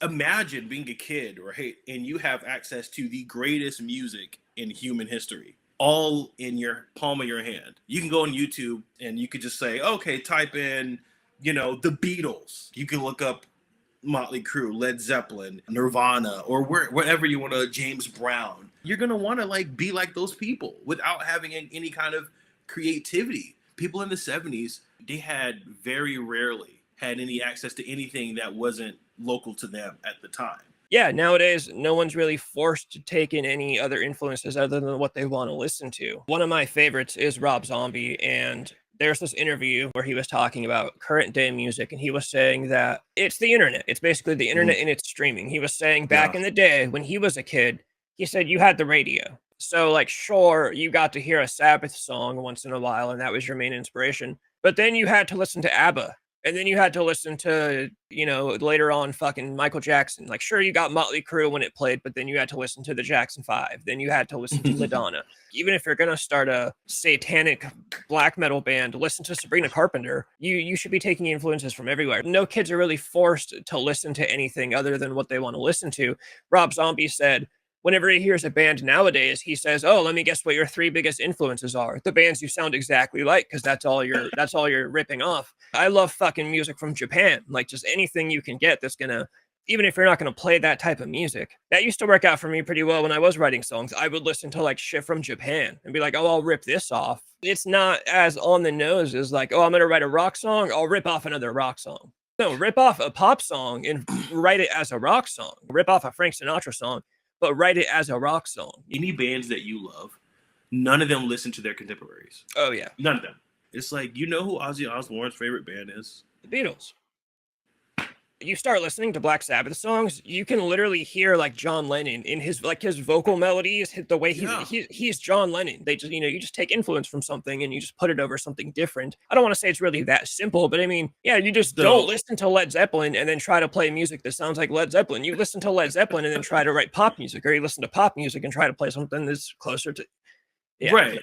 imagine being a kid, right? And you have access to the greatest music in human history, all in your palm of your hand. You can go on YouTube and you could just say, okay, type in, the Beatles. You can look up Motley Crue, Led Zeppelin, Nirvana, or wherever you want to, James Brown. You're gonna want to like be like those people without having any kind of creativity. People in the '70s, they had very rarely had any access to anything that wasn't local to them at the time. Yeah, nowadays, no one's really forced to take in any other influences other than what they want to listen to. One of my favorites is Rob Zombie, and there's this interview where he was talking about current day music, and he was saying that it's the internet. It's basically the internet and it's streaming. He was saying back Yeah. in the day when he was a kid, he said you had the radio. So, like, sure, you got to hear a Sabbath song once in a while, and that was your main inspiration. But then you had to listen to ABBA. And then you had to listen to, later on fucking Michael Jackson. Like, sure, you got Motley Crue when it played, but then you had to listen to the Jackson 5. Then you had to listen to Madonna. Even if you're going to start a satanic black metal band, listen to Sabrina Carpenter. You should be taking influences from everywhere. No kids are really forced to listen to anything other than what they want to listen to. Rob Zombie said, whenever he hears a band nowadays, he says, "Oh, let me guess what your 3 biggest influences are. The bands you sound exactly like, because that's all you're ripping off." I love fucking music from Japan. Like, just anything you can get that's gonna, even if you're not gonna play that type of music. That used to work out for me pretty well when I was writing songs. I would listen to like shit from Japan and be like, "Oh, I'll rip this off." It's not as on the nose as like, "Oh, I'm gonna write a rock song. I'll rip off another rock song." No, rip off a pop song and write it as a rock song. Rip off a Frank Sinatra song, but write it as a rock song. Any bands that you love, none of them listen to their contemporaries. Oh, yeah. None of them. It's like, you know who Ozzy Osbourne's favorite band is? The Beatles. You start listening to Black Sabbath songs, you can literally hear like John Lennon in his vocal melodies, the way he's John Lennon. They just, you just take influence from something and you just put it over something different. I don't want to say it's really that simple, but I mean, yeah, you just don't listen to Led Zeppelin and then try to play music that sounds like Led Zeppelin. You listen to Led Zeppelin and then try to write pop music, or you listen to pop music and try to play something that's closer to, Right.